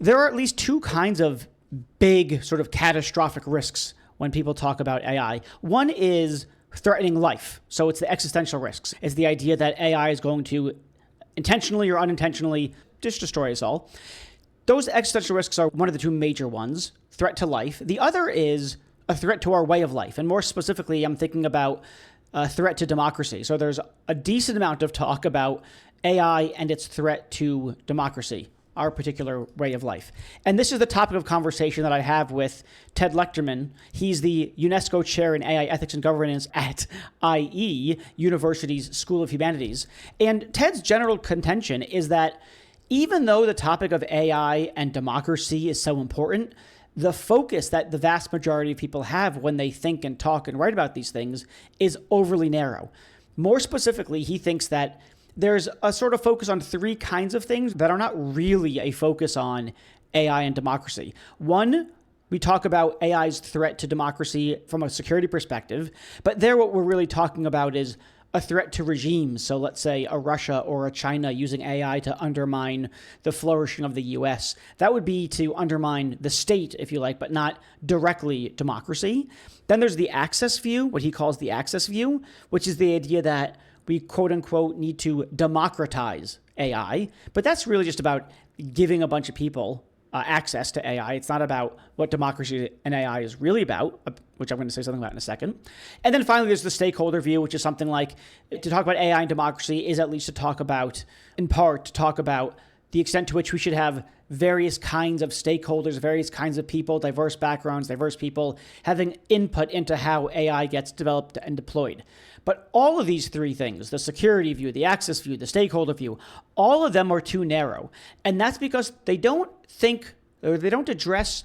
There are at least two kinds of big sort of catastrophic risks when people talk about AI. One is threatening life. So it's the existential risks. It's the idea that AI is going to intentionally or unintentionally just destroy us all. Those existential risks are one of the two major ones, threat to life. The other is a threat to our way of life. And more specifically, I'm thinking about a threat to democracy. So there's a decent amount of talk about AI and its threat to democracy, our particular way of life. And this is the topic of conversation that I have with Ted Lechterman. He's the UNESCO Chair in AI Ethics and Governance at IE, University's School of Humanities. And Ted's general contention is that even though the topic of AI and democracy is so important, the focus that the vast majority of people have when they think and talk and write about these things is overly narrow. More specifically, he thinks that there's a sort of focus on three kinds of things that are not really a focus on AI and democracy. One, we talk about AI's threat to democracy from a security perspective, but there what we're really talking about is a threat to regimes. So let's say a Russia or a China using AI to undermine the flourishing of the US. That would be to undermine the state, if you like, but not directly democracy. Then there's the access view, what he calls the access view, which is the idea that we quote unquote need to democratize AI. But that's really just about giving a bunch of people access to AI. It's not about what democracy and AI is really about, which I'm going to say something about in a second. And then finally, there's the stakeholder view, which is something like to talk about AI and democracy is at least to talk about, in part, to talk about the extent to which we should have various kinds of stakeholders, various kinds of people, diverse backgrounds, diverse people having input into how AI gets developed and deployed. But all of these three things, the security view, the access view, the stakeholder view, all of them are too narrow. And that's because they don't think, or they don't address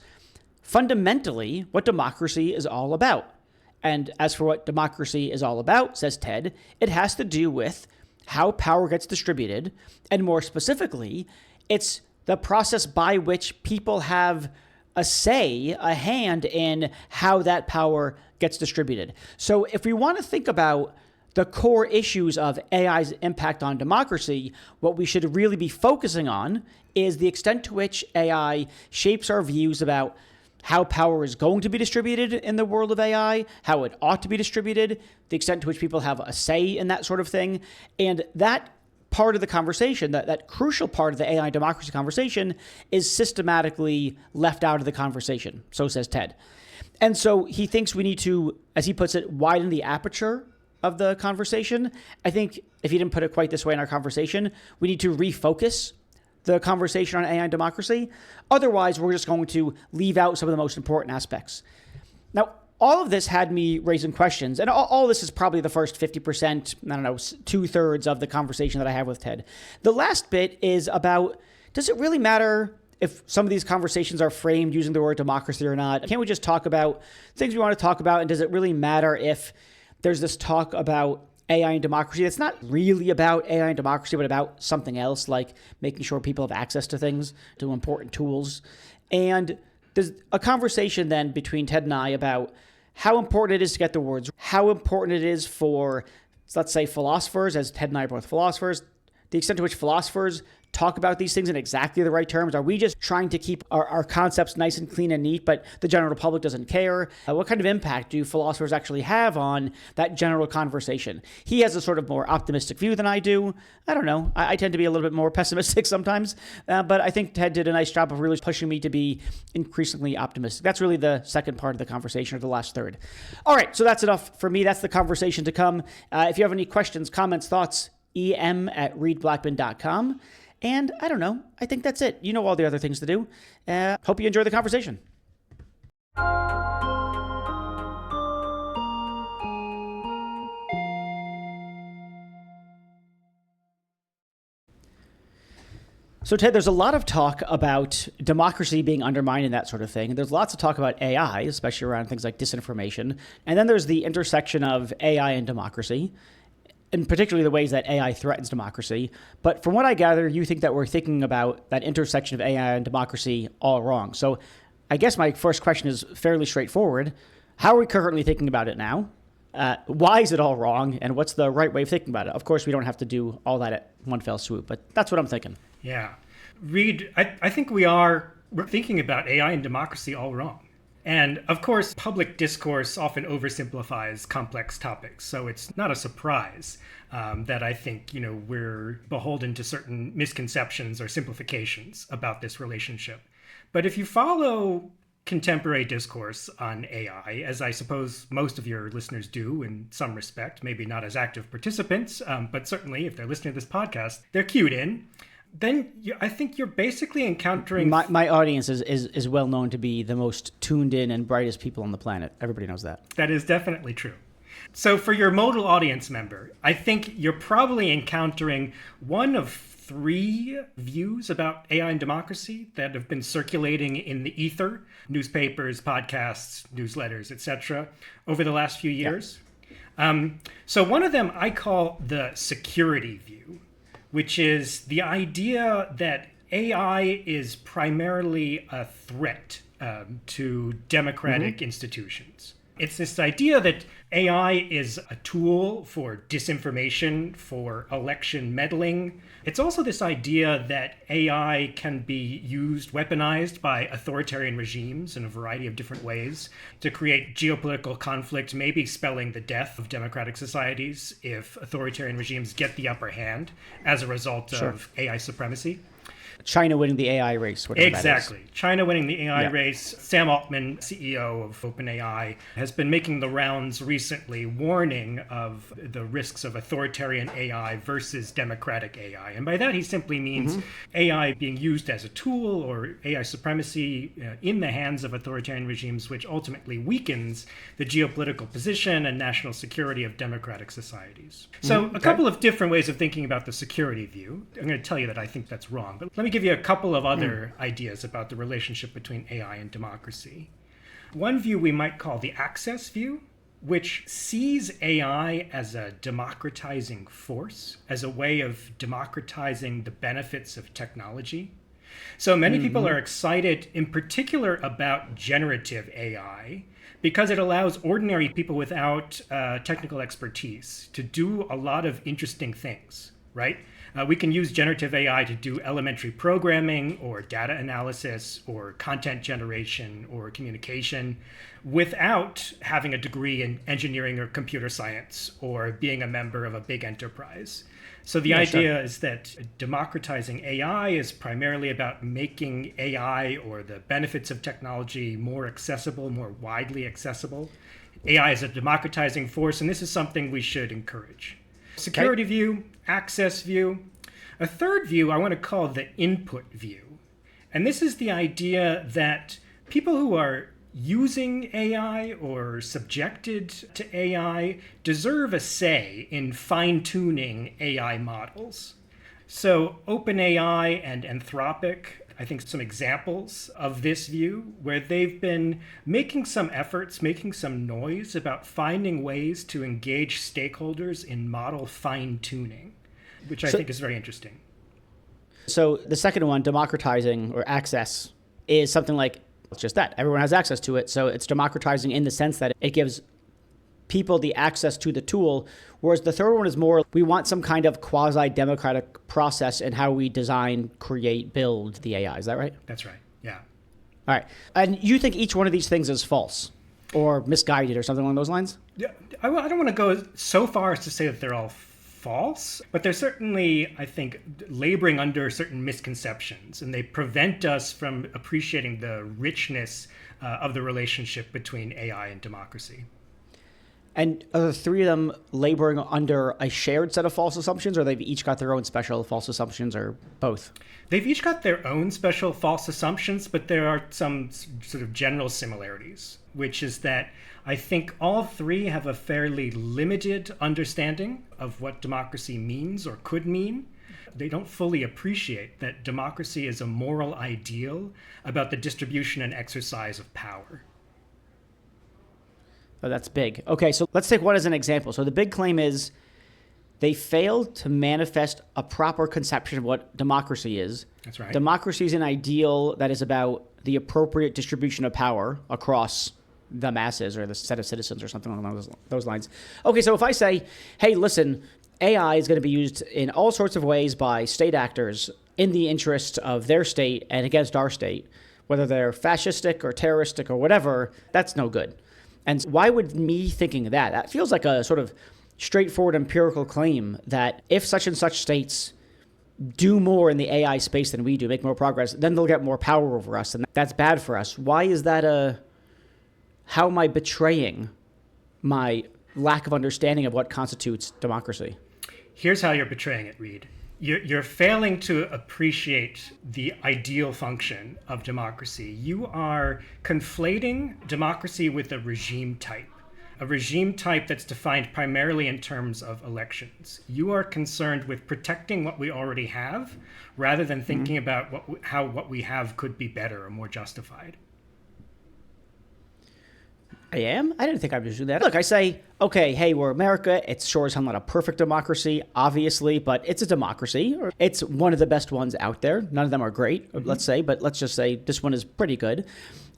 fundamentally what democracy is all about. And as for what democracy is all about, says Ted, it has to do with how power gets distributed. And more specifically, it's the process by which people have a say, a hand in how that power gets distributed. So if we want to think about the core issues of AI's impact on democracy, what we should really be focusing on is the extent to which AI shapes our views about how power is going to be distributed in the world of AI, how it ought to be distributed, the extent to which people have a say in that sort of thing. And that part of the conversation, that crucial part of the AI democracy conversation, is systematically left out of the conversation, so says Ted. And so he thinks we need to, as he puts it, widen the aperture of the conversation. I think if he didn't put it quite this way in our conversation, we need to refocus the conversation on AI and democracy. Otherwise, we're just going to leave out some of the most important aspects. Now, all of this had me raising questions, and all this is probably the first 50%, I don't know, 2/3 of the conversation that I have with Ted. The last bit is about, does it really matter if some of these conversations are framed using the word democracy or not? Can't we just talk about things we want to talk about, and does it really matter if there's this talk about AI and democracy that's not really about AI and democracy, but about something else, like making sure people have access to things, to important tools? And there's a conversation then between Ted and I about how important it is to get the words, how important it is for, let's say, philosophers, as Ted and I are both philosophers, the extent to which philosophers talk about these things in exactly the right terms. Are we just trying to keep our concepts nice and clean and neat, but the general public doesn't care? What kind of impact do philosophers actually have on that general conversation? He has a sort of more optimistic view than I do. I don't know. I tend to be a little bit more pessimistic sometimes, but I think Ted did a nice job of really pushing me to be increasingly optimistic. That's really the second part of the conversation, or the last third. All right, so that's enough for me. That's the conversation to come. If you have any questions, comments, thoughts, em@reedblackman.com. And I don't know. I think that's it. You know all the other things to do. Hope you enjoy the conversation. So, Ted, there's a lot of talk about democracy being undermined and that sort of thing. And there's lots of talk about AI, especially around things like disinformation. And then there's the intersection of AI and democracy, and particularly the ways that AI threatens democracy. But from what I gather, you think that we're thinking about that intersection of AI and democracy all wrong. So I guess my first question is fairly straightforward. How are we currently thinking about it now? Why is it all wrong? And what's the right way of thinking about it? Of course, we don't have to do all that at one fell swoop, but that's what I'm thinking. Yeah. Reed, I think we are we're thinking about AI and democracy all wrong. And of course, public discourse often oversimplifies complex topics. So it's not a surprise that I think, we're beholden to certain misconceptions or simplifications about this relationship. But if you follow contemporary discourse on AI, as I suppose most of your listeners do in some respect, maybe not as active participants, but certainly if they're listening to this podcast, they're cued in. Then I think you're basically encountering... My audience is well known to be the most tuned in and brightest people on the planet. Everybody knows that. That is definitely true. So for your modal audience member, I think you're probably encountering one of 3 views about AI and democracy that have been circulating in the ether, newspapers, podcasts, newsletters, etc., over the last few years. Yeah. So one of them I call the security view, which is the idea that AI is primarily a threat to democratic institutions. It's this idea that AI is a tool for disinformation, for election meddling. It's also this idea that AI can be used, weaponized by authoritarian regimes in a variety of different ways to create geopolitical conflict, maybe spelling the death of democratic societies if authoritarian regimes get the upper hand as a result of AI supremacy. China winning the AI race. Exactly. China winning the AI race. Sam Altman, CEO of OpenAI, has been making the rounds recently, warning of the risks of authoritarian AI versus democratic AI. And by that, he simply means AI being used as a tool or AI supremacy in the hands of authoritarian regimes, which ultimately weakens the geopolitical position and national security of democratic societies. So a couple of different ways of thinking about the security view. I'm going to tell you that I think that's wrong, but let me give you a couple of other ideas about the relationship between AI and democracy. One view we might call the access view, which sees AI as a democratizing force, as a way of democratizing the benefits of technology. So many people are excited in particular about generative AI because it allows ordinary people without technical expertise to do a lot of interesting things, right? We can use generative AI to do elementary programming or data analysis or content generation or communication without having a degree in engineering or computer science or being a member of a big enterprise. So the idea is that democratizing AI is primarily about making AI or the benefits of technology more accessible, more widely accessible. AI is a democratizing force, and this is something we should encourage. Security view, access view. A third view I want to call the input view. And this is the idea that people who are using AI or subjected to AI deserve a say in fine-tuning AI models. So OpenAI and Anthropic, I think some examples of this view where they've been making some efforts, making some noise about finding ways to engage stakeholders in model fine-tuning, which I think is very interesting. So the second one, democratizing or access, is something like, it's just that. Everyone has access to it. So it's democratizing in the sense that it gives people the access to the tool, whereas the third one is more, we want some kind of quasi-democratic process in how we design, create, build the AI. Is that right? That's right. Yeah. All right. And you think each one of these things is false or misguided or something along those lines? Yeah. I don't want to go so far as to say that they're all false, but they're certainly, I think, laboring under certain misconceptions, and they prevent us from appreciating the richness of the relationship between AI and democracy. And are the 3 of them laboring under a shared set of false assumptions, or they've each got their own special false assumptions, or both? They've each got their own special false assumptions, but there are some sort of general similarities, which is that I think all 3 have a fairly limited understanding of what democracy means or could mean. They don't fully appreciate that democracy is a moral ideal about the distribution and exercise of power. Oh, that's big. Okay, so let's take one as an example. So the big claim is they failed to manifest a proper conception of what democracy is. That's right. Democracy is an ideal that is about the appropriate distribution of power across the masses or the set of citizens or something along those lines. Okay, so if I say, hey, listen, AI is going to be used in all sorts of ways by state actors in the interest of their state and against our state, whether they're fascistic or terroristic or whatever, that's no good. And why would me thinking that? That feels like a sort of straightforward empirical claim that if such and such states do more in the AI space than we do, make more progress, then they'll get more power over us, and that's bad for us. Why is that how am I betraying my lack of understanding of what constitutes democracy? Here's how you're betraying it, Reed. You're failing to appreciate the ideal function of democracy. You are conflating democracy with a regime type that's defined primarily in terms of elections. You are concerned with protecting what we already have rather than thinking about how what we have could be better or more justified. I am? I didn't think I was doing that. Look, I say, okay, hey, we're America. It's sure as hell not a perfect democracy, obviously, but it's a democracy. It's one of the best ones out there. None of them are great, let's say, but let's just say this one is pretty good.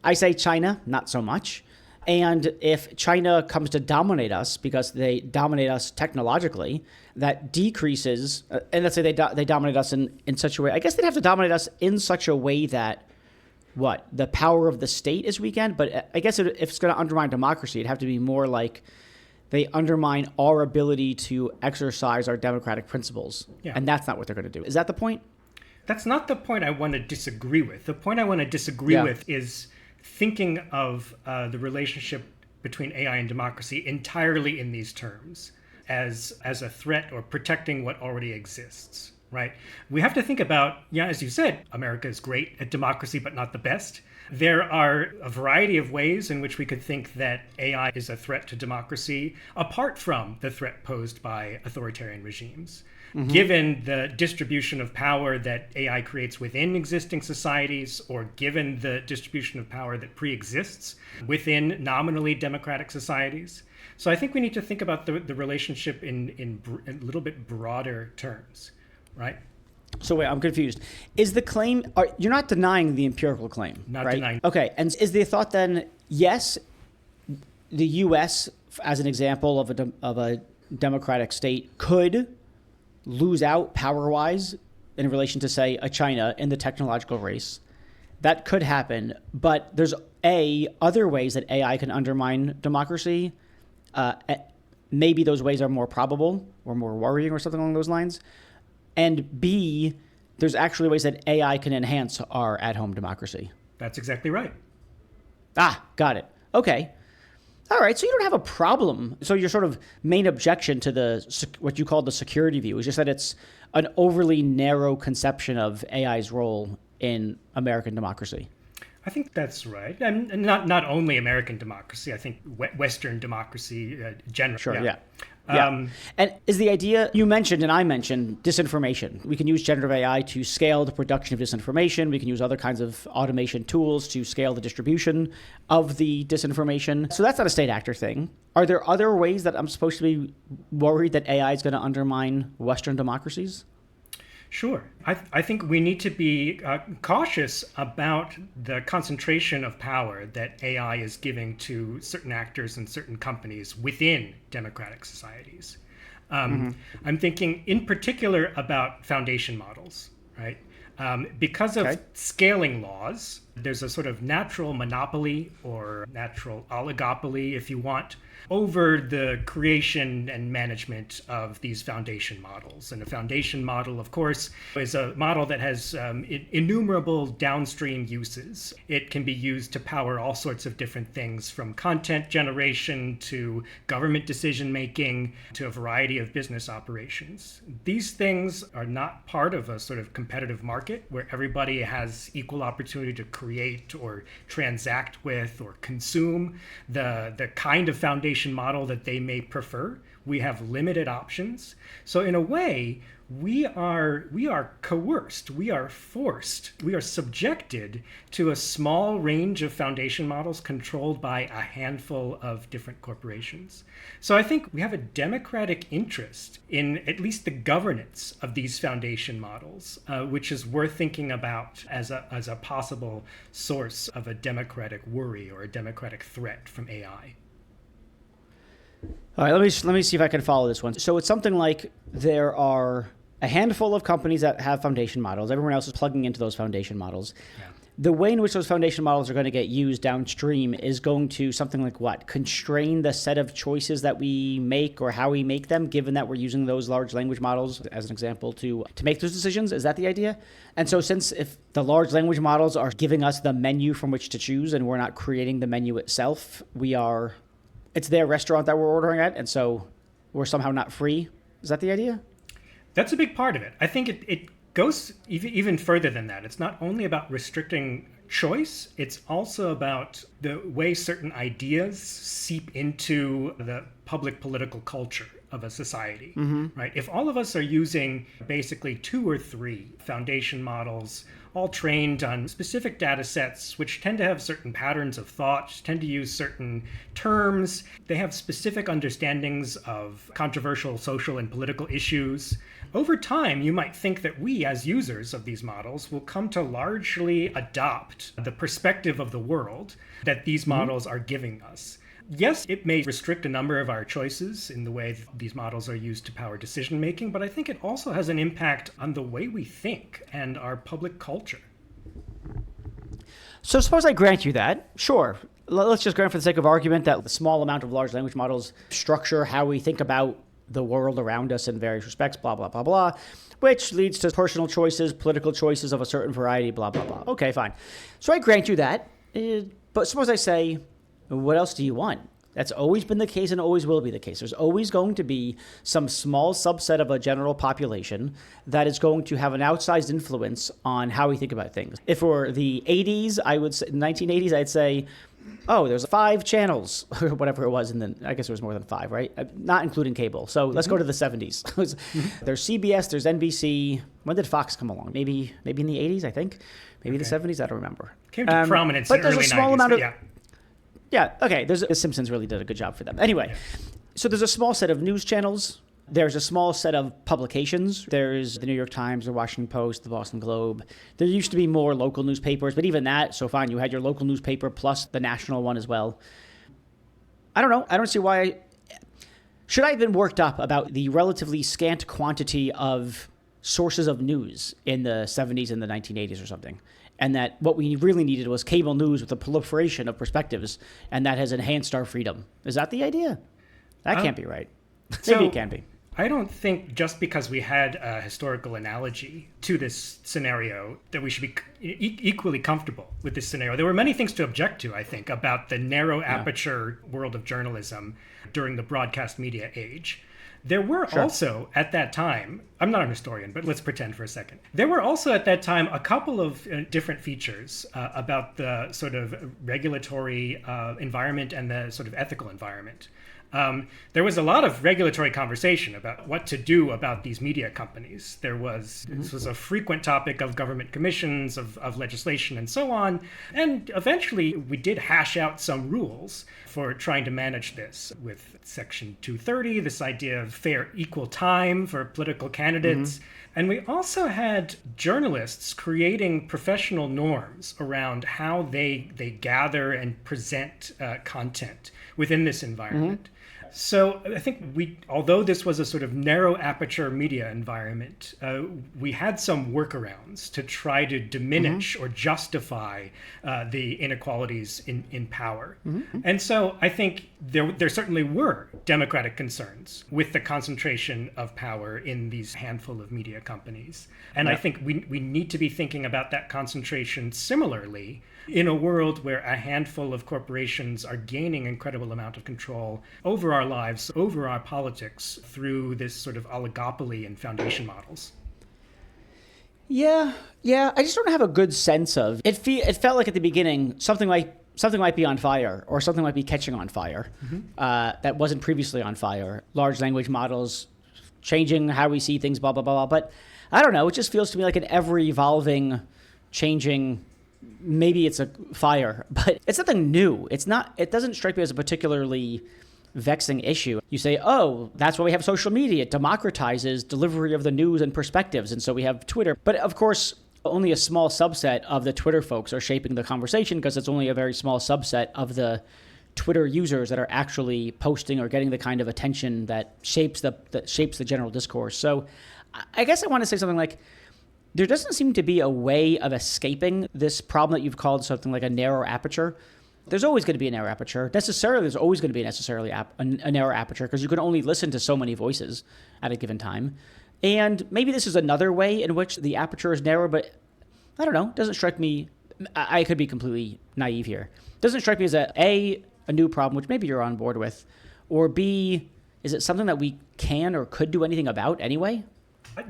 I say China, not so much. And if China comes to dominate us because they dominate us technologically, that decreases, and let's say they dominate us in such a way, I guess they'd have to dominate us in such a way that the power of the state is weakened? But I guess if it's going to undermine democracy, it'd have to be more like they undermine our ability to exercise our democratic principles. Yeah. And that's not what they're going to do. Is that the point? That's not the point I want to disagree with. The point I want to disagree with is thinking of the relationship between AI and democracy entirely in these terms as a threat or protecting what already exists. Right. We have to think about, as you said, America is great at democracy, but not the best. There are a variety of ways in which we could think that AI is a threat to democracy, apart from the threat posed by authoritarian regimes. Given the distribution of power that AI creates within existing societies, or given the distribution of power that pre-exists within nominally democratic societies. So I think we need to think about the relationship in a little bit broader terms. Right. So wait, I'm confused. Is the claim, you're not denying the empirical claim, Not right? denying. Okay. And is the thought then, yes, the U.S., as an example of a democratic state, could lose out power-wise in relation to, say, a China in the technological race. That could happen. But there's, other ways that AI can undermine democracy. Maybe those ways are more probable or more worrying or something along those lines. And B, there's actually ways that AI can enhance our at-home democracy. That's exactly right. Got it. Okay. All right, so you don't have a problem. So your sort of main objection to what you call the security view is just that it's an overly narrow conception of AI's role in American democracy. I think that's right. And not only American democracy, I think Western democracy generally. Sure, yeah. And is the idea, you mentioned and I mentioned, disinformation. We can use generative AI to scale the production of disinformation. We can use other kinds of automation tools to scale the distribution of the disinformation. So that's not a state actor thing. Are there other ways that I'm supposed to be worried that AI is going to undermine Western democracies? Sure. I think we need to be cautious about the concentration of power that AI is giving to certain actors and certain companies within democratic societies. I'm thinking in particular about foundation models, right? Because of scaling laws, there's a sort of natural monopoly or natural oligopoly, if you want, over the creation and management of these foundation models. And a foundation model, of course, is a model that has innumerable downstream uses. It can be used to power all sorts of different things, from content generation to government decision making to a variety of business operations. These things are not part of a sort of competitive market where everybody has equal opportunity to create or transact with or consume the kind of foundation model that they may prefer. We have limited options. So in a way, we are coerced, we are forced, we are subjected to a small range of foundation models controlled by a handful of different corporations. So I think we have a democratic interest in at least the governance of these foundation models, which is worth thinking about as a possible source of a democratic worry or a democratic threat from AI. All right, let me see if I can follow this one. So it's something like there are a handful of companies that have foundation models. Everyone else is plugging into those foundation models. Yeah. the way in which those foundation models are going to get used downstream is going to something like what? Constrain the set of choices that we make or how we make them, given that we're using those large language models as an example to make those decisions? Is that the idea? And so since if the large language models are giving us the menu from which to choose and we're not creating the menu itself, it's their restaurant that we're ordering at, and so we're somehow not free. Is that the idea? That's a big part of it. I think it goes even further than that. It's not only about restricting choice, it's also about the way certain ideas seep into the public political culture of a society, right? If all of us are using basically 2 or 3 foundation models, all trained on specific data sets, which tend to have certain patterns of thought, tend to use certain terms, they have specific understandings of controversial social and political issues. Over time, you might think that we, as users of these models, will come to largely adopt the perspective of the world that these models are giving us. Yes, it may restrict a number of our choices in the way these models are used to power decision making, but I think it also has an impact on the way we think and our public culture. So suppose I grant you that. Sure. Let's just grant for the sake of argument that the small amount of large language models structure how we think about the world around us in various respects, blah, blah, blah, blah, which leads to personal choices, political choices of a certain variety, blah, blah, blah. Okay, fine. So I grant you that. But suppose I say, what else do you want? That's always been the case and always will be the case. There's always going to be some small subset of a general population that is going to have an outsized influence on how we think about things. If for the 80s, 1980s, I'd say, oh, there's 5 channels, or whatever it was, and then I guess there was more than 5, right? Not including cable. So let's go to the 70s. There's CBS, there's NBC. When did Fox come along? Maybe in the 80s, I think. Maybe the 70s, I don't remember. Came to prominence in the early 90s. But there's a small amount of... Yeah, okay. The Simpsons really did a good job for them. Anyway, So there's a small set of news channels. There's a small set of publications. There's the New York Times, the Washington Post, the Boston Globe. There used to be more local newspapers, but even that, so fine, you had your local newspaper plus the national one as well. I don't know. I don't see why. Should I have been worked up about the relatively scant quantity of sources of news in the 70s and the 1980s or something? And that what we really needed was cable news with a proliferation of perspectives, and that has enhanced our freedom. Is that the idea? That can't be right. Maybe it can be. I don't think just because we had a historical analogy to this scenario that we should be equally comfortable with this scenario. There were many things to object to, I think, about the narrow aperture world of journalism during the broadcast media age. There were also, at that time, I'm not a historian, but let's pretend for a second. There were also at that time a couple of different features about the sort of regulatory environment and the sort of ethical environment. There was a lot of regulatory conversation about what to do about these media companies. This was a frequent topic of government commissions, of legislation, and so on. And eventually, we did hash out some rules for trying to manage this with Section 230, this idea of fair equal time for political candidates. And we also had journalists creating professional norms around how they gather and present content within this environment. So I think although this was a sort of narrow aperture media environment, we had some workarounds to try to diminish or justify the inequalities in power. And so I think there certainly were democratic concerns with the concentration of power in these handful of media companies. And I think we need to be thinking about that concentration similarly in a world where a handful of corporations are gaining incredible amount of control over our lives, over our politics, through this sort of oligopoly and foundation models. Yeah. I just don't have a good sense of it. It felt like at the beginning something might be on fire, or something might be catching on fire that wasn't previously on fire. Large language models changing how we see things, blah blah blah. But I don't know. It just feels to me like an ever-evolving, changing. Maybe it's a fire, but it's nothing new. It doesn't strike me as a particularly vexing issue. You say, oh, that's why we have social media. It democratizes delivery of the news and perspectives. And so we have Twitter. But of course, only a small subset of the Twitter folks are shaping the conversation, because it's only a very small subset of the Twitter users that are actually posting or getting the kind of attention that shapes the general discourse. So I guess I want to say something like, There doesn't seem to be a way of escaping this problem that you've called something like a narrow aperture. There's always going to be a narrow aperture. Necessarily, there's always going to be a narrow aperture because you can only listen to so many voices at a given time. And maybe this is another way in which the aperture is narrow, but I don't know. It doesn't strike me. I could be completely naive here. It doesn't strike me as a new problem, which maybe you're on board with, or B, is it something that we can or could do anything about anyway?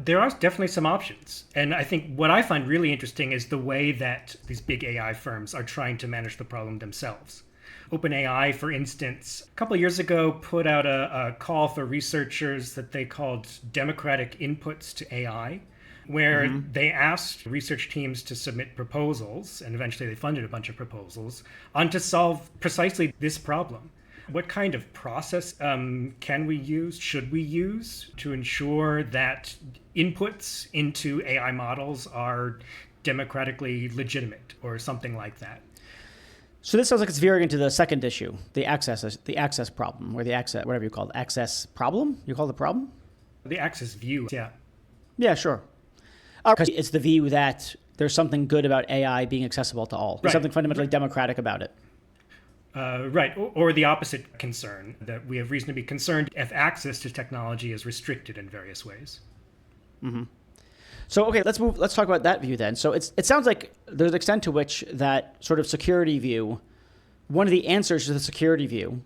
There are definitely some options. And I think what I find really interesting is the way that these big AI firms are trying to manage the problem themselves. OpenAI, for instance, a couple of years ago put out a call for researchers that they called democratic inputs to AI, where they asked research teams to submit proposals, and eventually they funded a bunch of proposals, on to solve precisely this problem. What kind of process can we use, should we use, to ensure that inputs into AI models are democratically legitimate or something like that? So this sounds like it's veering into the second issue, the access problem, or the access, whatever you call it, access problem? You call it the problem? The access view, yeah. Yeah, sure. Because it's the view that there's something good about AI being accessible to all. There's something fundamentally democratic about it. Right, or the opposite concern, that we have reason to be concerned if access to technology is restricted in various ways. Mm-hmm. So, okay, let's talk about that view then. So it sounds like there's an extent to which that sort of security view, one of the answers to the security view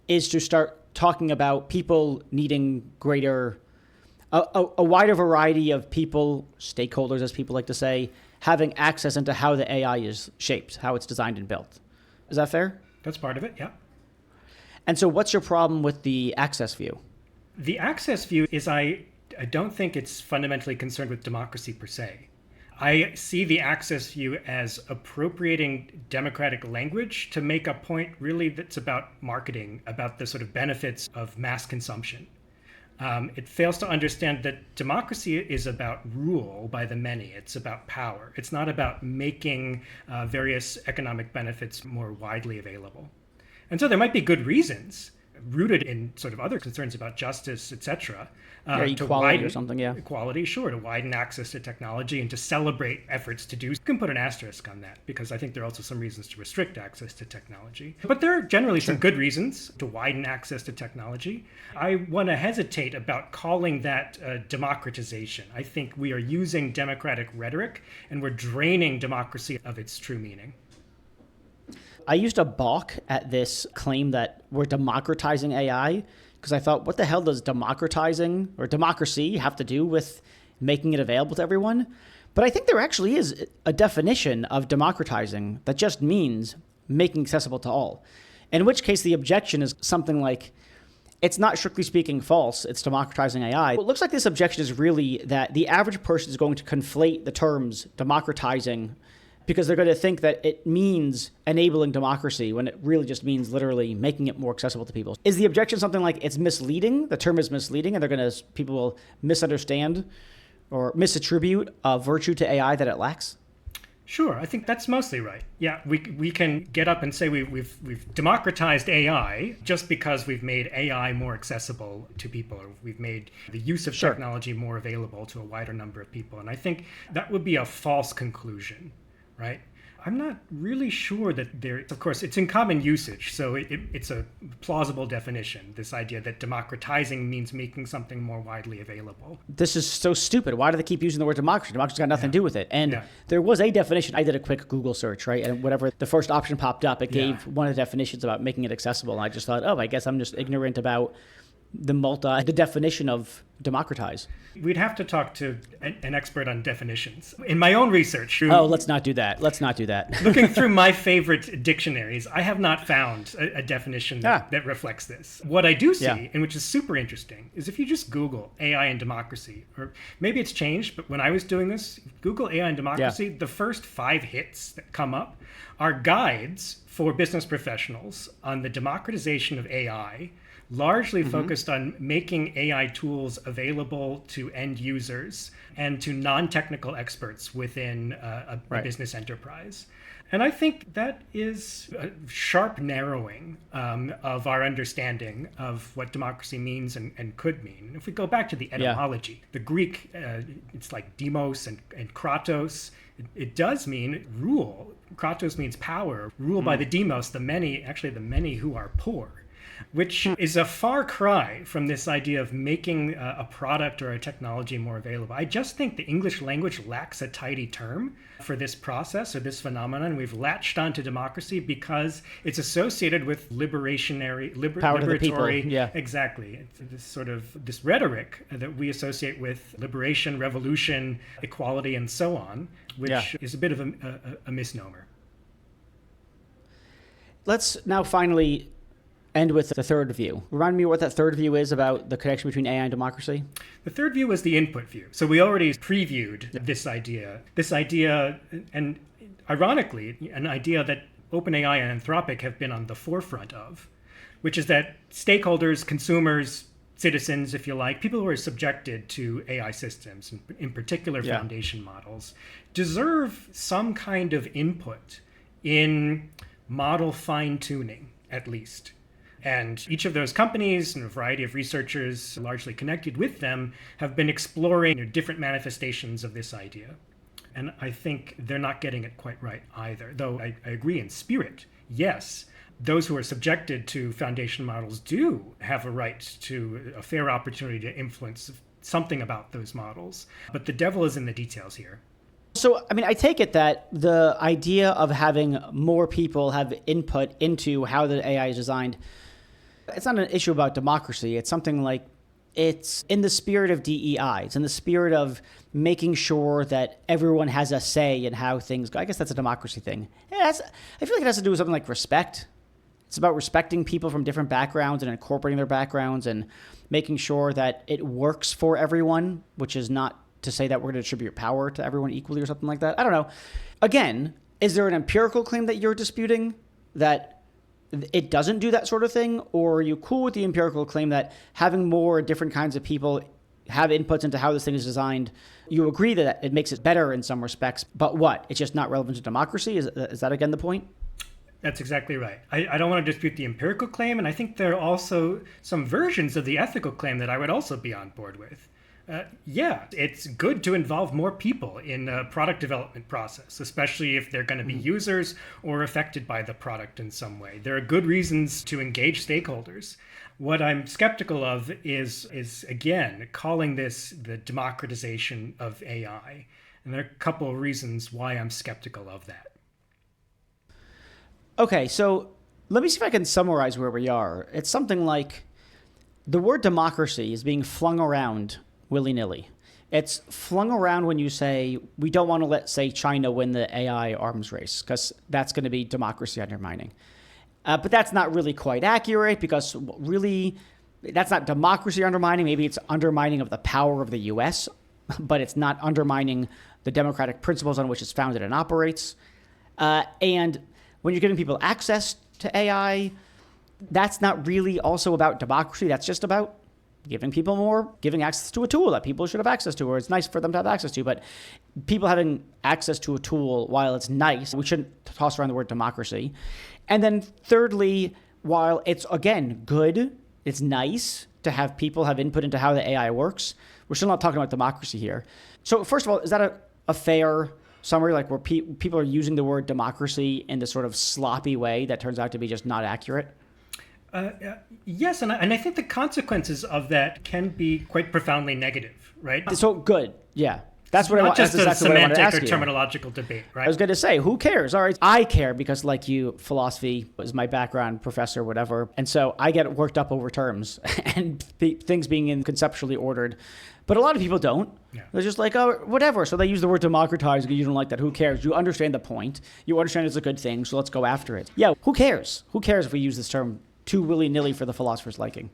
is to start talking about people needing a wider variety of people, stakeholders, as people like to say, having access into how the AI is shaped, how it's designed and built. Is that fair? That's part of it, yeah. And so what's your problem with the access view? The access view is I don't think it's fundamentally concerned with democracy per se. I see the access view as appropriating democratic language to make a point really that's about marketing, about the sort of benefits of mass consumption. It fails to understand that democracy is about rule by the many. It's about power. It's not about making various economic benefits more widely available. And so there might be good reasons rooted in sort of other concerns about justice, et cetera. Equality or something, yeah. Equality, sure, to widen access to technology and to celebrate efforts to do. You can put an asterisk on that because I think there are also some reasons to restrict access to technology. But there are generally some good reasons to widen access to technology. I want to hesitate about calling that democratization. I think we are using democratic rhetoric and we're draining democracy of its true meaning. I used to balk at this claim that we're democratizing AI because I thought, what the hell does democratizing or democracy have to do with making it available to everyone? But I think there actually is a definition of democratizing that just means making accessible to all. In which case the objection is something like, it's not strictly speaking false, it's democratizing AI. It looks like this objection is really that the average person is going to conflate the terms democratizing because they're going to think that it means enabling democracy when it really just means literally making it more accessible to people. Is the objection something like it's misleading? The term is misleading and people will misunderstand or misattribute a virtue to AI that it lacks? Sure, I think that's mostly right. Yeah, we can get up and say we've democratized AI just because we've made AI more accessible to people, or we've made the use of technology more available to a wider number of people. And I think that would be a false conclusion. Right? I'm not really sure that of course, it's in common usage, so it's a plausible definition, this idea that democratizing means making something more widely available. This is so stupid. Why do they keep using the word democracy? Democracy's got nothing to do with it. And there was a definition. I did a quick Google search, right? And whatever the first option popped up, it gave one of the definitions about making it accessible. And I just thought, I guess I'm just ignorant about the definition of democratize. We'd have to talk to an expert on definitions. In my own research... let's not do that. Looking through my favorite dictionaries, I have not found a definition that reflects this. What I do see, and which is super interesting, is if you just Google AI and democracy, or maybe it's changed, but when I was doing this, Google AI and democracy, the first 5 hits that come up are guides for business professionals on the democratization of AI, largely focused on making AI tools available to end users and to non-technical experts within a business enterprise. And I think that is a sharp narrowing of our understanding of what democracy means and could mean. If we go back to the etymology, the Greek, it's like demos and kratos. It does mean rule. Kratos means power. Rule by the demos, the many who are poor, which is a far cry from this idea of making a product or a technology more available. I just think the English language lacks a tidy term for this process or this phenomenon. We've latched onto democracy because it's associated with power to the people. Yeah. Exactly. It's this rhetoric that we associate with liberation, revolution, equality, and so on, which is a bit of a misnomer. Let's now finally end with the third view. Remind me what that third view is about the connection between AI and democracy. The third view was the input view. So we already previewed this idea, and ironically, an idea that OpenAI and Anthropic have been on the forefront of, which is that stakeholders, consumers, citizens, if you like, people who are subjected to AI systems, in particular foundation models, deserve some kind of input in model fine-tuning, at least. And each of those companies and a variety of researchers largely connected with them have been exploring different manifestations of this idea. And I think they're not getting it quite right either, though I agree in spirit. Yes, those who are subjected to foundation models do have a right to a fair opportunity to influence something about those models. But the devil is in the details here. So, I take it that the idea of having more people have input into how the AI is designed, it's not an issue about democracy. It's something like, it's in the spirit of DEI. It's in the spirit of making sure that everyone has a say in how things go. I guess that's a democracy thing. I feel like it has to do with something like respect. It's about respecting people from different backgrounds and incorporating their backgrounds and making sure that it works for everyone, which is not to say that we're going to distribute power to everyone equally or something like that. I don't know. Again, is there an empirical claim that you're disputing that it doesn't do that sort of thing? Or are you cool with the empirical claim that having more different kinds of people have inputs into how this thing is designed, you agree that it makes it better in some respects, but what? It's just not relevant to democracy? Is that again the point? That's exactly right. I don't want to dispute the empirical claim, and I think there are also some versions of the ethical claim that I would also be on board with. It's good to involve more people in a product development process, especially if they're going to be users or affected by the product in some way. There are good reasons to engage stakeholders. What I'm skeptical of is again, calling this the democratization of AI. And there are a couple of reasons why I'm skeptical of that. Okay, so let me see if I can summarize where we are. It's something like the word democracy is being flung around willy-nilly. It's flung around when you say, we don't want to let, say, China win the AI arms race, because that's going to be democracy undermining. But that's not really quite accurate, because really, that's not democracy undermining. Maybe it's undermining of the power of the US, but it's not undermining the democratic principles on which it's founded and operates. And when you're giving people access to AI, that's not really also about democracy. That's just about giving access to a tool that people should have access to, or it's nice for them to have access to. But people having access to a tool, while it's nice, we shouldn't toss around the word democracy. And then thirdly, while it's, again, good, it's nice to have people have input into how the AI works, we're still not talking about democracy here. So first of all, is that a fair summary, like where people are using the word democracy in this sort of sloppy way that turns out to be just not accurate? Yes, and I think the consequences of that can be quite profoundly negative, right? So good, yeah. That's what Not just that's a semantic or terminological debate, right? I was going to say, who cares? All right, I care because, like you, philosophy is my background, professor, whatever. And so I get worked up over terms and things being conceptually ordered. But a lot of people don't. Yeah. They're just like, oh, whatever. So they use the word democratize. You don't like that. Who cares? You understand the point. You understand it's a good thing, so let's go after it. Yeah, who cares? Who cares if we use this term too willy-nilly for the philosopher's liking?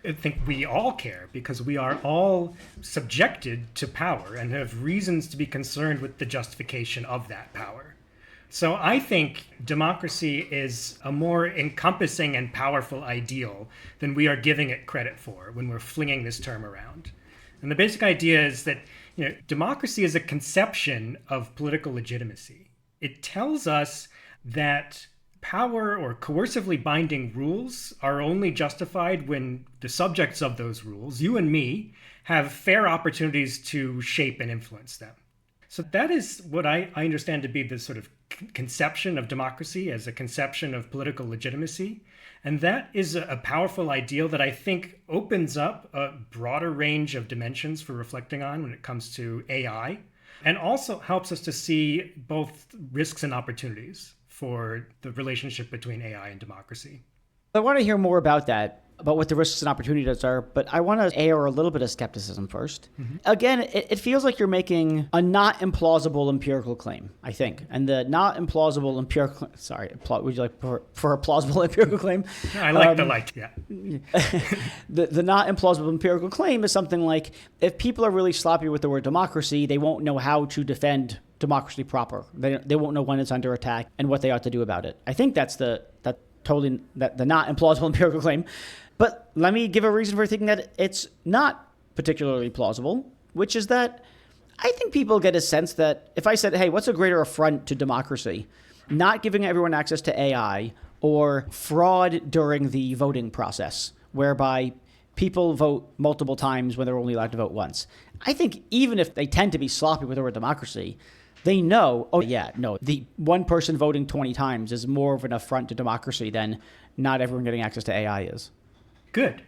I think we all care because we are all subjected to power and have reasons to be concerned with the justification of that power. So I think democracy is a more encompassing and powerful ideal than we are giving it credit for when we're flinging this term around. And the basic idea is that democracy is a conception of political legitimacy. It tells us that power or coercively binding rules are only justified when the subjects of those rules, you and me, have fair opportunities to shape and influence them. So that is what I understand to be the sort of conception of democracy as a conception of political legitimacy. And that is a powerful ideal that I think opens up a broader range of dimensions for reflecting on when it comes to AI, and also helps us to see both risks and opportunities for the relationship between AI and democracy. I want to hear more about that, about what the risks and opportunities are, but I want to air a little bit of skepticism first. Again, it feels like you're making a not implausible empirical claim, I think. And the not implausible empirical, would you like for a plausible empirical claim? I like the light, yeah. The not implausible empirical claim is something like, if people are really sloppy with the word democracy, they won't know how to defend democracy proper. They won't know when it's under attack and what they ought to do about it. I think that's the not implausible empirical claim. But let me give a reason for thinking that it's not particularly plausible, which is that I think people get a sense that if I said, hey, what's a greater affront to democracy? Not giving everyone access to AI or fraud during the voting process, whereby people vote multiple times when they're only allowed to vote once. I think even if they tend to be sloppy with the word democracy, they know, the one person voting 20 times is more of an affront to democracy than not everyone getting access to AI is. Good.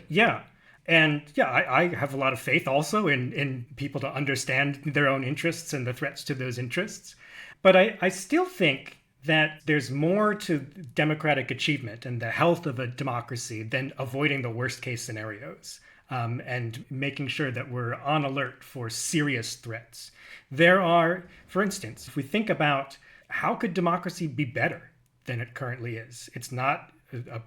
Yeah. And yeah, I have a lot of faith also in people to understand their own interests and the threats to those interests. But I still think that there's more to democratic achievement and the health of a democracy than avoiding the worst case scenarios and making sure that we're on alert for serious threats. There are, for instance, if we think about how could democracy be better than it currently is, it's not a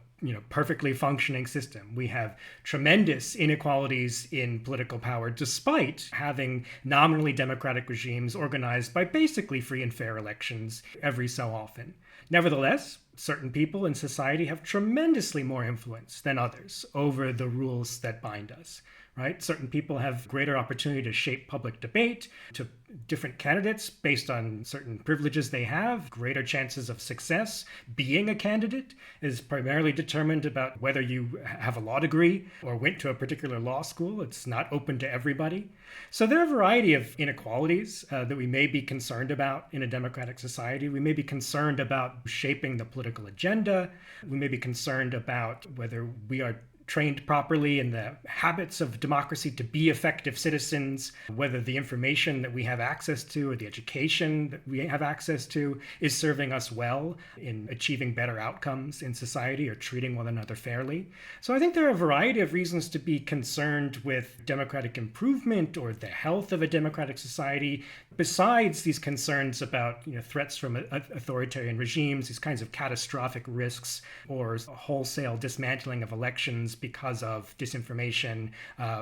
perfectly functioning system. We have tremendous inequalities in political power, despite having nominally democratic regimes organized by basically free and fair elections every so often. Nevertheless, certain people in society have tremendously more influence than others over the rules that bind us. Right? Certain people have greater opportunity to shape public debate, to different candidates based on certain privileges they have, greater chances of success. Being a candidate is primarily determined about whether you have a law degree or went to a particular law school. It's not open to everybody. So there are a variety of inequalities that we may be concerned about in a democratic society. We may be concerned about shaping the political agenda. We may be concerned about whether we are trained properly in the habits of democracy to be effective citizens, whether the information that we have access to or the education that we have access to is serving us well in achieving better outcomes in society or treating one another fairly. So I think there are a variety of reasons to be concerned with democratic improvement or the health of a democratic society, besides these concerns about threats from authoritarian regimes, these kinds of catastrophic risks or wholesale dismantling of elections because of disinformation,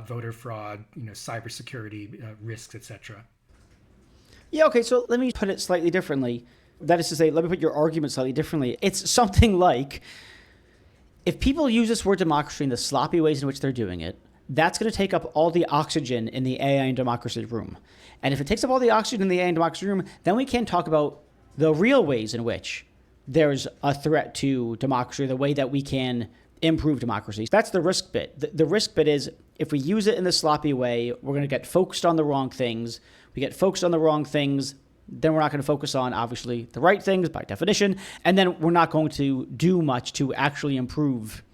voter fraud, cybersecurity risks, etc. Yeah, okay, so let me put it slightly differently. That is to say, let me put your argument slightly differently. It's something like, if people use this word democracy in the sloppy ways in which they're doing it, that's going to take up all the oxygen in the AI and democracy room. And if it takes up all the oxygen in the AI and democracy room, then we can talk about the real ways in which there's a threat to democracy, the way that we can improve democracy. That's the risk bit. The risk bit is, if we use it in the sloppy way, we're going to get focused on the wrong things. We get focused on the wrong things, then we're not going to focus on, obviously, the right things by definition, and then we're not going to do much to actually improve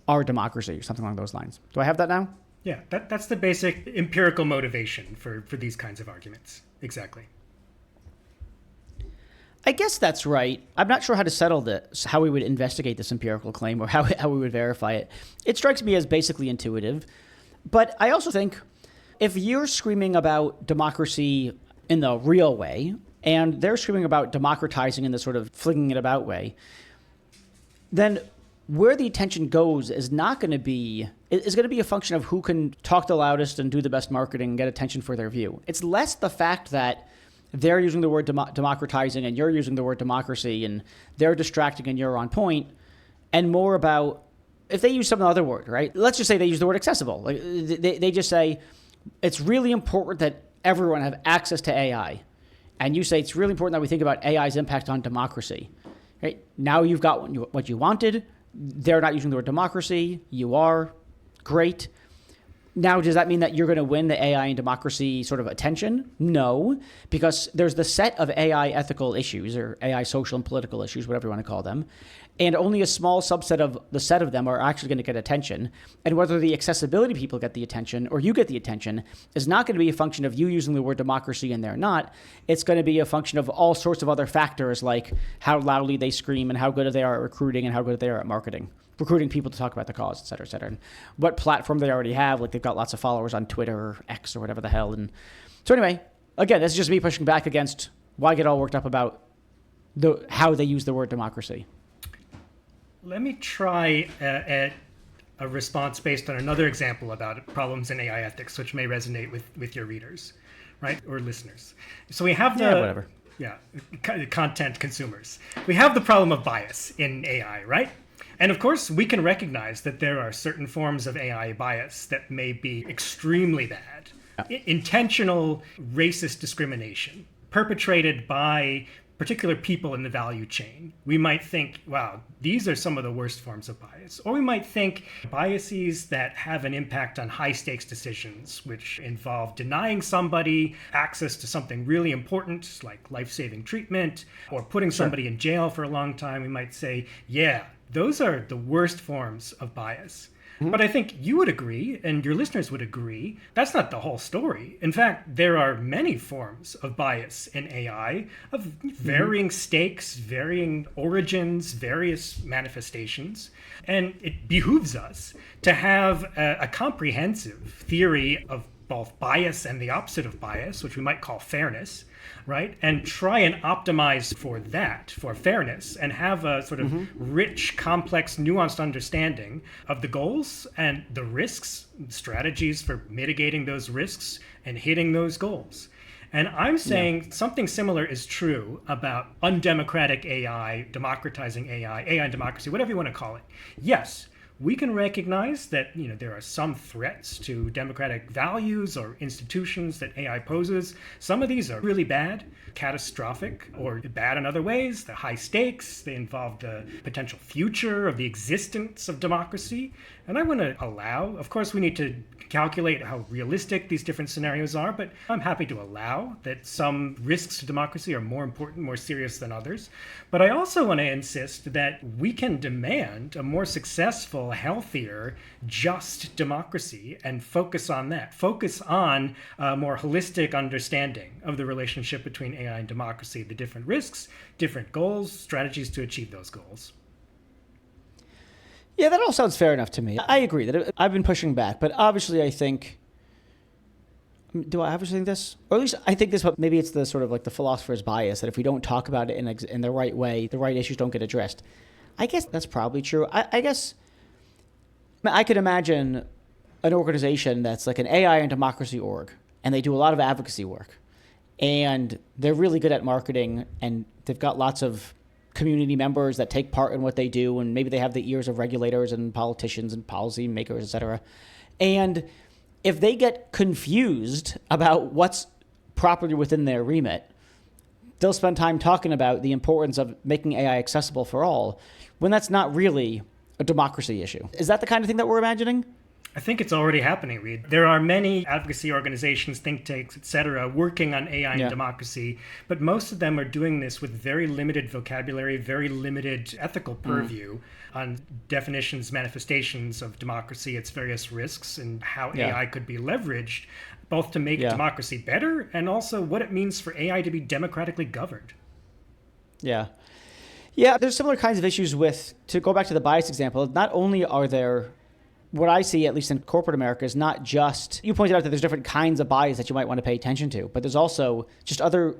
our democracy or something along those lines. Do I have that now? Yeah, that's the basic empirical motivation for these kinds of arguments. Exactly. I guess that's right. I'm not sure how to settle this, how we would investigate this empirical claim or how we would verify it. It strikes me as basically intuitive. But I also think if you're screaming about democracy in the real way, and they're screaming about democratizing in the sort of flinging it about way, then where the attention goes is going to be a function of who can talk the loudest and do the best marketing and get attention for their view. It's less the fact that they're using the word democratizing and you're using the word democracy and they're distracting and you're on point, and more about if they use some other word, right? Let's just say they use the word accessible. Like they just say it's really important that everyone have access to AI. and you say it's really important that we think about AI's impact on democracy. Right? Now you've got what you wanted. They're not using the word democracy. You are. Great. Now, does that mean that you're going to win the AI and democracy sort of attention? No, because there's the set of AI ethical issues or AI social and political issues, whatever you want to call them. And only a small subset of the set of them are actually going to get attention. And whether the accessibility people get the attention or you get the attention is not going to be a function of you using the word democracy and they're not. It's going to be a function of all sorts of other factors like how loudly they scream and how good they are at recruiting and how good they are at marketing. Recruiting people to talk about the cause, et cetera, and what platform they already have. Like they've got lots of followers on Twitter or X or whatever the hell. And so anyway, again, this is just me pushing back against why get all worked up about how they use the word democracy. Let me try a response based on another example about problems in AI ethics, which may resonate with your readers, right, or listeners. So we have content consumers. We have the problem of bias in AI, right? And of course, we can recognize that there are certain forms of AI bias that may be extremely bad. Intentional racist discrimination perpetrated by particular people in the value chain. We might think, wow, these are some of the worst forms of bias. Or we might think biases that have an impact on high stakes decisions, which involve denying somebody access to something really important, like life-saving treatment, or putting somebody in jail for a long time. We might say, yeah, those are the worst forms of bias. Mm-hmm. But I think you would agree, and your listeners would agree, that's not the whole story. In fact, there are many forms of bias in AI of varying stakes, varying origins, various manifestations. And it behooves us to have a comprehensive theory of both bias and the opposite of bias, which we might call fairness, right? And try and optimize for that, for fairness, and have a sort of rich, complex, nuanced understanding of the goals and the risks, strategies for mitigating those risks and hitting those goals. And I'm saying something similar is true about undemocratic AI, democratizing AI and democracy, whatever you want to call it. Yes, we can recognize that there are some threats to democratic values or institutions that AI poses. Some of these are really bad, catastrophic, or bad in other ways. They're high stakes. They involve the potential future of the existence of democracy. And I want to allow, of course, we need to calculate how realistic these different scenarios are, but I'm happy to allow that some risks to democracy are more important, more serious than others. But I also want to insist that we can demand a more successful, healthier, just democracy and focus on that. Focus on a more holistic understanding of the relationship between AI and democracy, the different risks, different goals, strategies to achieve those goals. Yeah, that all sounds fair enough to me. I agree that I've been pushing back, but obviously I think, do I obviously think this? Or at least I think this, but maybe it's the sort of like the philosopher's bias that if we don't talk about it in the right way, the right issues don't get addressed. I guess that's probably true. I guess I could imagine an organization that's like an AI and democracy org, and they do a lot of advocacy work, and they're really good at marketing, and they've got lots of community members that take part in what they do, and maybe they have the ears of regulators and politicians and policy makers, et cetera. And if they get confused about what's properly within their remit, they'll spend time talking about the importance of making AI accessible for all, when that's not really a democracy issue. Is that the kind of thing that we're imagining? I think it's already happening, Reed. There are many advocacy organizations, think tanks, et cetera, working on AI and democracy, but most of them are doing this with very limited vocabulary, very limited ethical purview on definitions, manifestations of democracy, its various risks, and how AI could be leveraged, both to make democracy better and also what it means for AI to be democratically governed. Yeah, there's similar kinds of issues with, to go back to the bias example, not only are there, what I see, at least in corporate America, is not just, you pointed out that there's different kinds of bias that you might want to pay attention to, but there's also just other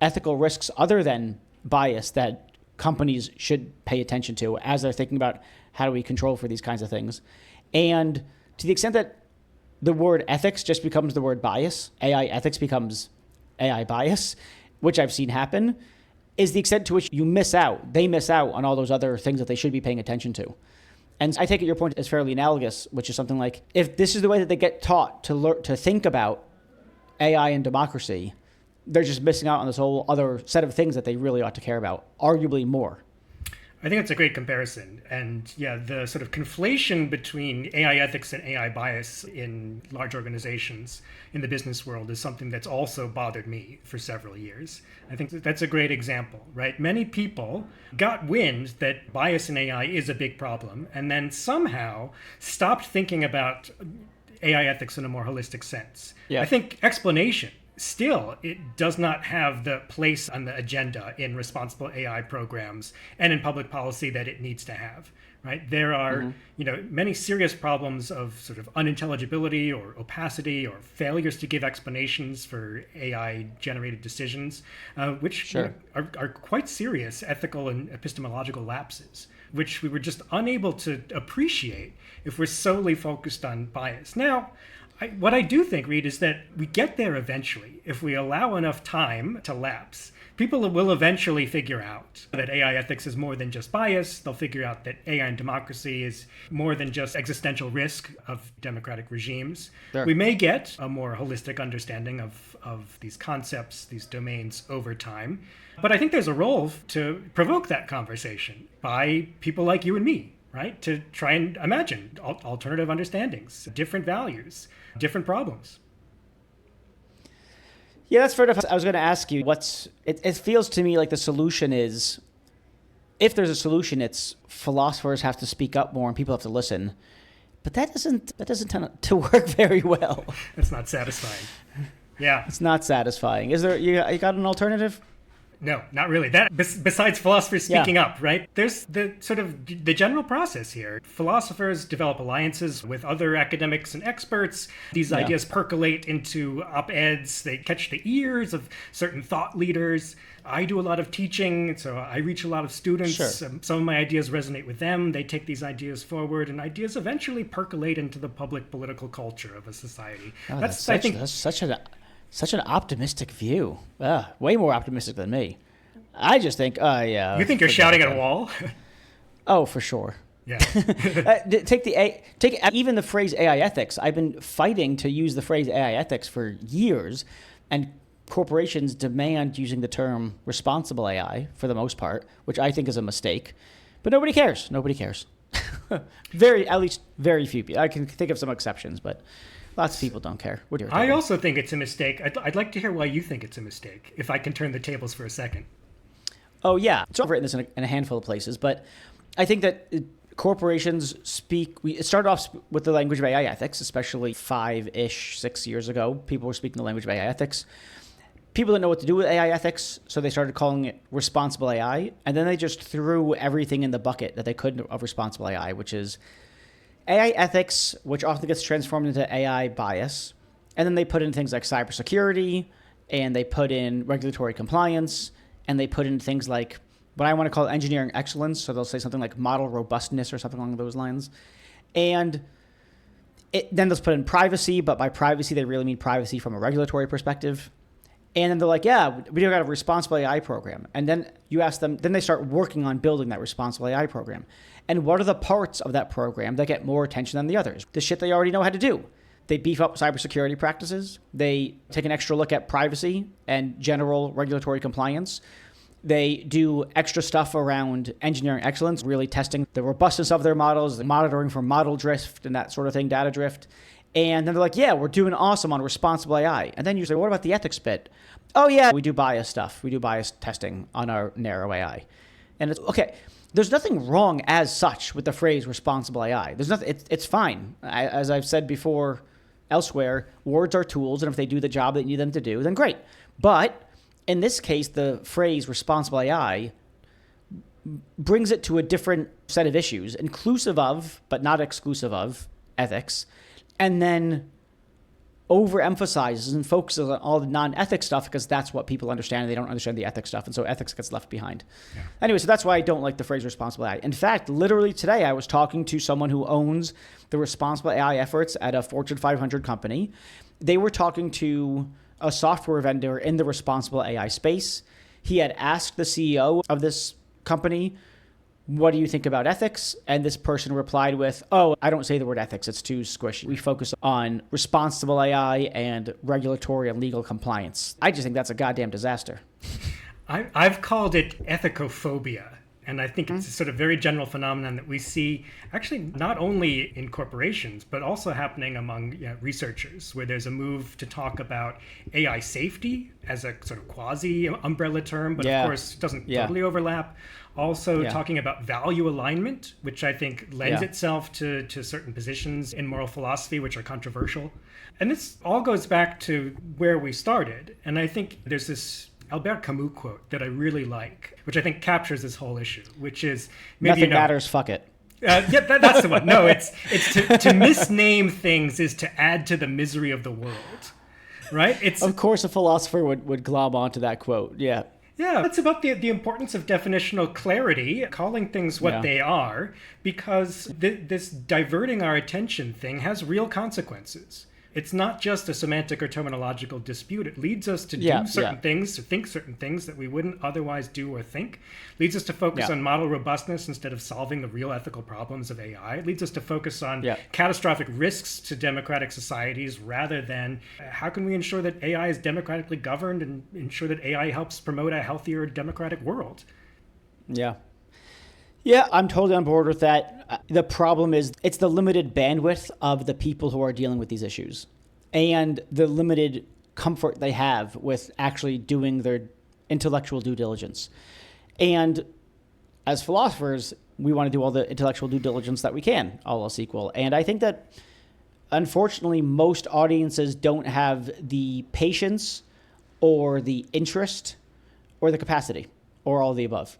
ethical risks other than bias that companies should pay attention to as they're thinking about how do we control for these kinds of things. And to the extent that the word ethics just becomes the word bias, AI ethics becomes AI bias, which I've seen happen, is the extent to which they miss out on all those other things that they should be paying attention to. And I take it your point is fairly analogous, which is something like, if this is the way that they get taught to think about AI and democracy, they're just missing out on this whole other set of things that they really ought to care about, arguably more. I think it's a great comparison. And yeah, the sort of conflation between AI ethics and AI bias in large organizations in the business world is something that's also bothered me for several years. I think that's a great example, right? Many people got wind that bias in AI is a big problem and then somehow stopped thinking about AI ethics in a more holistic sense. Yeah. I think explanation. Still, it does not have the place on the agenda in responsible AI programs and in public policy that it needs to have, right? There are, many serious problems of sort of unintelligibility or opacity or failures to give explanations for AI-generated decisions, which are quite serious ethical and epistemological lapses, which we were just unable to appreciate if we're solely focused on bias. Now, what I do think, Reed, is that we get there eventually if we allow enough time to lapse. People will eventually figure out that AI ethics is more than just bias. They'll figure out that AI and democracy is more than just existential risk of democratic regimes. Sure. We may get a more holistic understanding of these concepts, these domains over time. But I think there's a role to provoke that conversation by people like you and me, right? To try and imagine alternative understandings, different values, different problems. Yeah, that's fair enough. I was going to ask you, it feels to me like the solution is, if there's a solution, it's philosophers have to speak up more and people have to listen. But that doesn't tend to work very well. It's not satisfying. Yeah. It's not satisfying. Is there, you got an alternative? No, not really. That besides philosophers speaking up, right? There's the sort of the general process here. Philosophers develop alliances with other academics and experts. These ideas percolate into op-eds. They catch the ears of certain thought leaders. I do a lot of teaching, so I reach a lot of students. Sure. Some of my ideas resonate with them. They take these ideas forward, and ideas eventually percolate into the public political culture of a society. Oh, that's such an optimistic view. Way more optimistic than me. I just think, You think you're shouting at a wall? Oh, for sure. Yeah. Take even the phrase AI ethics. I've been fighting to use the phrase AI ethics for years, and corporations demand using the term responsible AI for the most part, which I think is a mistake. But nobody cares. Nobody cares. At least very few people. I can think of some exceptions, but lots of people don't care. I also think it's a mistake. I'd like to hear why you think it's a mistake, if I can turn the tables for a second. Oh, yeah. So I've written this in a handful of places, but I think that corporations it started off with the language of AI ethics, especially 6 years ago. People were speaking the language of AI ethics. People didn't know what to do with AI ethics, so they started calling it responsible AI, and then they just threw everything in the bucket that they could of responsible AI, which is AI ethics, which often gets transformed into AI bias, and then they put in things like cybersecurity, and they put in regulatory compliance, and they put in things like what I want to call engineering excellence, so they'll say something like model robustness or something along those lines. And then they'll put in privacy, but by privacy, they really mean privacy from a regulatory perspective. And then they're like, yeah, we got a responsible AI program. And then you ask them, then they start working on building that responsible AI program. And what are the parts of that program that get more attention than the others? The shit they already know how to do. They beef up cybersecurity practices. They take an extra look at privacy and general regulatory compliance. They do extra stuff around engineering excellence, really testing the robustness of their models, monitoring for model drift and that sort of thing, data drift. And then they're like, yeah, we're doing awesome on responsible AI. And then you say, what about the ethics bit? Oh, yeah, we do bias stuff. We do bias testing on our narrow AI. And it's okay. There's nothing wrong as such with the phrase responsible AI. There's nothing. It's fine. As I've said before elsewhere, words are tools, and if they do the job that you need them to do, then great. But in this case, the phrase responsible AI brings it to a different set of issues, inclusive of, but not exclusive of, ethics, and then overemphasizes and focuses on all the non-ethics stuff because that's what people understand, and they don't understand the ethics stuff, and so ethics gets left behind. Yeah. Anyway, so that's why I don't like the phrase responsible AI. In fact, literally today, I was talking to someone who owns the responsible AI efforts at a Fortune 500 company. They were talking to a software vendor in the responsible AI space. He had asked the CEO of this company what do you think about ethics? And this person replied with, oh, I don't say the word ethics. It's too squishy. We focus on responsible AI and regulatory and legal compliance. I just think that's a goddamn disaster. I've called it ethicophobia. And I think it's a sort of very general phenomenon that we see actually not only in corporations, but also happening among researchers, where there's a move to talk about AI safety as a sort of quasi umbrella term, but of course doesn't totally overlap. Also talking about value alignment, which I think lends itself to certain positions in moral philosophy, which are controversial. And this all goes back to where we started. And I think there's this Albert Camus quote that I really like, which I think captures this whole issue, which is maybe nothing matters, fuck it. That's the one. No, it's to misname things is to add to the misery of the world, right? It's of course a philosopher would glob onto that quote. Yeah, it's about the importance of definitional clarity, calling things what they are, because this diverting our attention thing has real consequences. It's not just a semantic or terminological dispute. It leads us to do certain things, to think certain things that we wouldn't otherwise do or think. Leads us to focus on model robustness instead of solving the real ethical problems of AI. It leads us to focus on catastrophic risks to democratic societies rather than how can we ensure that AI is democratically governed and ensure that AI helps promote a healthier democratic world. Yeah, I'm totally on board with that. The problem is it's the limited bandwidth of the people who are dealing with these issues and the limited comfort they have with actually doing their intellectual due diligence. And as philosophers, we want to do all the intellectual due diligence that we can, all else equal. And I think that, unfortunately, most audiences don't have the patience or the interest or the capacity or all of the above.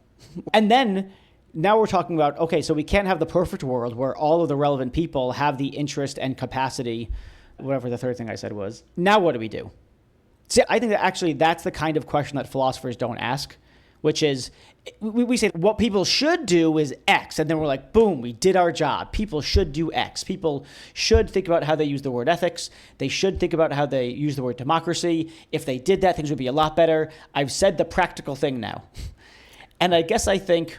And then now we're talking about, okay, so we can't have the perfect world where all of the relevant people have the interest and capacity, whatever the third thing I said was. Now what do we do? See, I think that actually that's the kind of question that philosophers don't ask, which is, we say what people should do is X, and then we're like, boom, we did our job. People should do X. People should think about how they use the word ethics. They should think about how they use the word democracy. If they did that, things would be a lot better. I've said the practical thing now. And I guess I think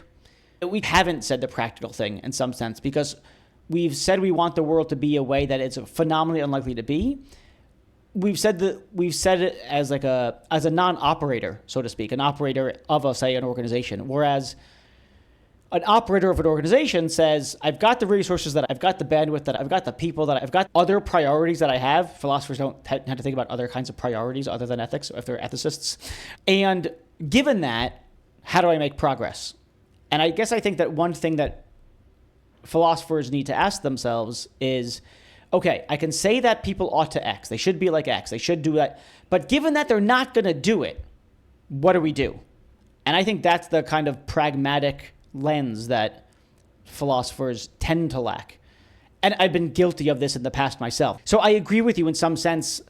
we haven't said the practical thing in some sense, because we've said we want the world to be a way that it's phenomenally unlikely to be. We've said it as as a non-operator, so to speak, an operator of an organization. Whereas an operator of an organization says, I've got the resources, that I've got the bandwidth, that I've got the people, that I've got other priorities that I have. Philosophers don't have to think about other kinds of priorities other than ethics if they're ethicists. And given that, how do I make progress? And I guess I think that one thing that philosophers need to ask themselves is, okay, I can say that people ought to X. They should be like X. They should do that. But given that they're not going to do it, what do we do? And I think that's the kind of pragmatic lens that philosophers tend to lack. And I've been guilty of this in the past myself. So I agree with you in some sense.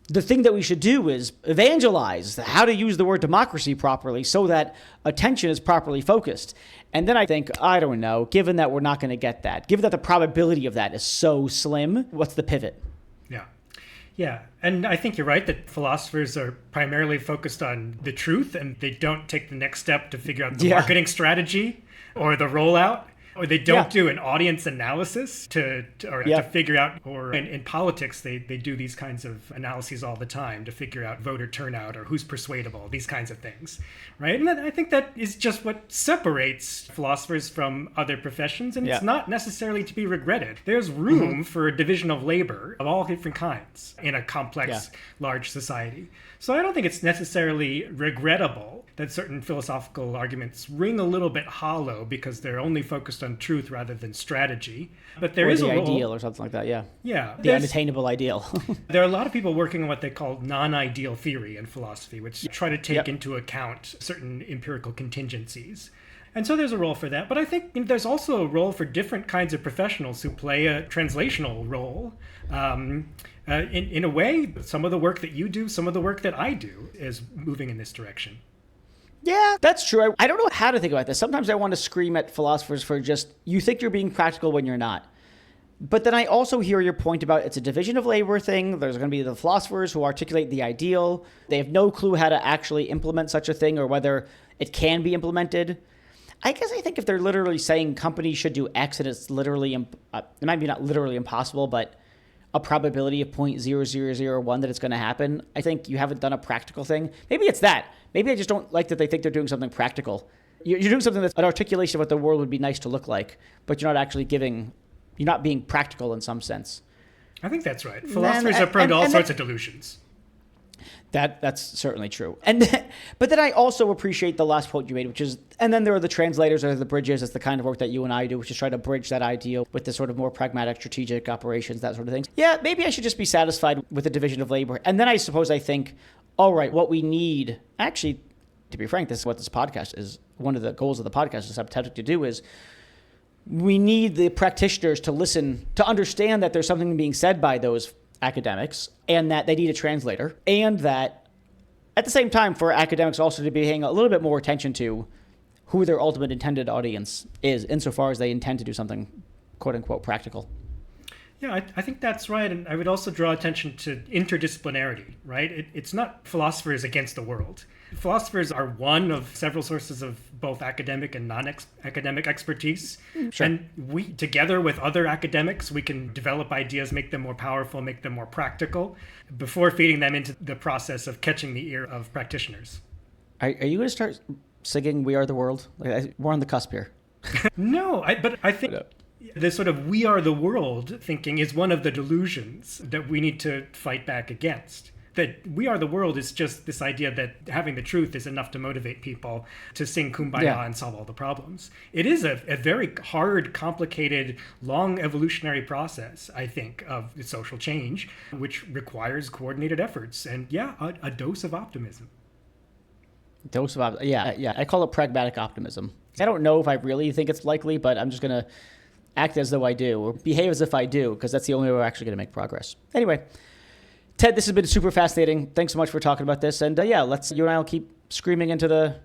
The thing that we should do is evangelize how to use the word democracy properly so that attention is properly focused. And then I think, I don't know, given that we're not going to get that, given that the probability of that is so slim, what's the pivot? Yeah. And I think you're right that philosophers are primarily focused on the truth and they don't take the next step to figure out the marketing strategy or the rollout. Or they don't do an audience analysis to figure out, or in politics, they do these kinds of analyses all the time to figure out voter turnout or who's persuadable, these kinds of things, right? And I think that is just what separates philosophers from other professions, and it's not necessarily to be regretted. There's room for a division of labor of all different kinds in a complex, large society. So I don't think it's necessarily regrettable that certain philosophical arguments ring a little bit hollow because they're only focused on truth rather than strategy. But there is a role, ideal or something like that, the unattainable ideal. There are a lot of people working on what they call non-ideal theory in philosophy, which try to take into account certain empirical contingencies. And so there's a role for that. But I think there's also a role for different kinds of professionals who play a translational role. In a way, some of the work that you do, some of the work that I do is moving in this direction. Yeah, that's true. I don't know how to think about this. Sometimes I want to scream at philosophers for just, you think you're being practical when you're not. But then I also hear your point about it's a division of labor thing. There's going to be the philosophers who articulate the ideal. They have no clue how to actually implement such a thing or whether it can be implemented. I guess I think if they're literally saying companies should do X and it's literally, it might be not literally impossible, but a probability of 0.0001 that it's going to happen, I think you haven't done a practical thing. Maybe it's that. Maybe I just don't like that they think they're doing something practical. You're doing something that's an articulation of what the world would be nice to look like, but you're not actually you're not being practical in some sense. I think that's right. Philosophers are prone to all sorts of delusions. That's certainly true. But then I also appreciate the last quote you made, which is, and then there are the translators or the bridges. That's the kind of work that you and I do, which is try to bridge that idea with the sort of more pragmatic, strategic operations, that sort of thing. Yeah, maybe I should just be satisfied with the division of labor. And then I suppose I think, all right, what we need, actually, to be frank, this is what this podcast is. One of the goals of the podcast is attempting to do is we need the practitioners to listen, to understand that there's something being said by those academics and that they need a translator, and that at the same time for academics also to be paying a little bit more attention to who their ultimate intended audience is insofar as they intend to do something quote unquote practical. Yeah, I think that's right. And I would also draw attention to interdisciplinarity, right? It's not philosophers against the world. Philosophers are one of several sources of both academic and non-academic expertise. Sure. And we, together with other academics, we can develop ideas, make them more powerful, make them more practical, before feeding them into the process of catching the ear of practitioners. Are you going to start singing We Are the World? We're on the cusp here. No, but I think this sort of we are the world thinking is one of the delusions that we need to fight back against. That we are the world is just this idea that having the truth is enough to motivate people to sing Kumbaya and solve all the problems. It is a very hard, complicated, long evolutionary process, I think, of social change, which requires coordinated efforts and, a dose of optimism. Yeah. I call it pragmatic optimism. I don't know if I really think it's likely, but I'm just going to act as though I do, or behave as if I do, because that's the only way we're actually going to make progress. Anyway, Ted, this has been super fascinating. Thanks so much for talking about this. And you and I will keep screaming into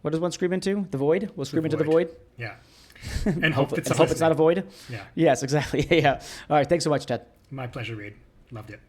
what does one scream into? The void? We'll scream into the void. Yeah. And hope it's not a void. Yeah. Yes, exactly. Yeah. All right. Thanks so much, Ted. My pleasure, Reed. Loved it.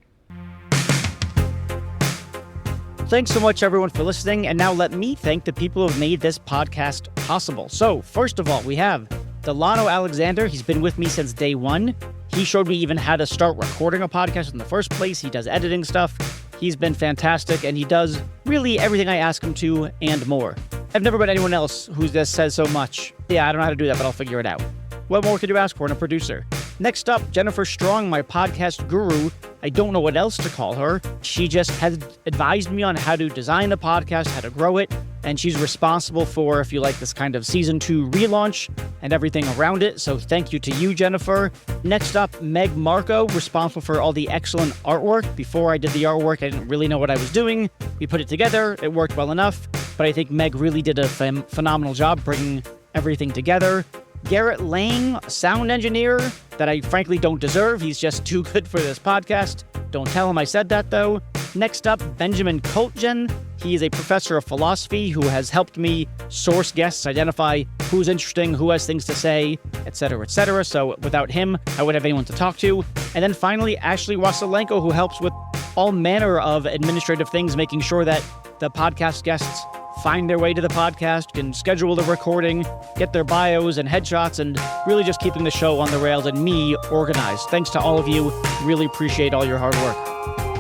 Thanks so much, everyone, for listening. And now let me thank the people who have made this podcast possible. So first of all, we have Delano Alexander. He's been with me since day one. He showed me even how to start recording a podcast in the first place. He does editing stuff. He's been fantastic, and he does really everything I ask him to and more. I've never met anyone else who just says so much. Yeah, I don't know how to do that, but I'll figure it out. What more could you ask for in a producer? Next up, Jennifer Strong, my podcast guru. I don't know what else to call her. She just has advised me on how to design the podcast, how to grow it, and she's responsible for, if you like, this kind of season 2 relaunch and everything around it. So thank you to you, Jennifer. Next up, Meg Marco, responsible for all the excellent artwork. Before I did the artwork, I didn't really know what I was doing. We put it together. It worked well enough, but I think Meg really did a phenomenal job bringing everything together. Garrett Lang, sound engineer that I frankly don't deserve. He's just too good for this podcast. Don't tell him I said that, though. Next up, Benjamin Koltgen. He is a professor of philosophy who has helped me source guests, identify who's interesting, who has things to say, etc., etc. So without him, I wouldn't have anyone to talk to. And then finally, Ashley Wasylenko, who helps with all manner of administrative things, making sure that the podcast guests find their way to the podcast, can schedule the recording, get their bios and headshots, and really just keeping the show on the rails and me organized. Thanks to all of you. Really appreciate all your hard work.